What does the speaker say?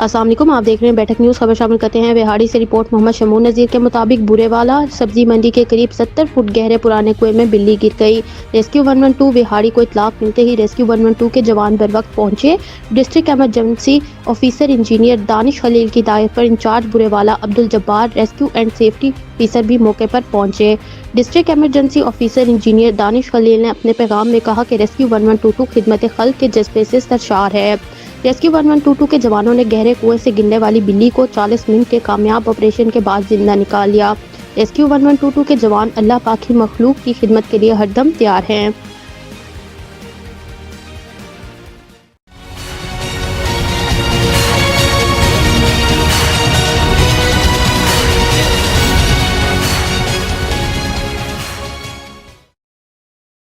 अस्सलाम वालेकुम, आप देख रहे हैं बैठक न्यूज़। खबर शामिल करते हैं। बिहाड़ी से रिपोर्ट। मोहम्मद शमून नज़ीर के मुताबिक बुरेवाला सब्जी मंडी के करीब 70 फुट गहरे पुराने कुएं में बिल्ली गिर गई। रेस्क्यू 112 बिहाड़ी को इतलाक मिलते ही रेस्क्यू 112 के जवान बर वक्त पहुंचे। District emergency officer engineer Danish Khalil की हिदायत पर incharge Burewala Abdul Jabbar, rescue and safety officer भी मौके पर पहुंचे। District emergency officer engineer Danish Khalil ने अपने पैगाम में कहा कि रेस्क्यू 112 खिदमत खल्क के जज्बे से सरशार है। रेस्क्यू 1122 के जवानों ने गहरे कुएं से गिरने वाली बिल्ली को 40 मिनट के कामयाब ऑपरेशन के बाद जिंदा निकाल लिया। रेस्क्यू 1122 के जवान अल्लाह पाक की मखलूक की खिदमत के लिए हरदम तैयार हैं।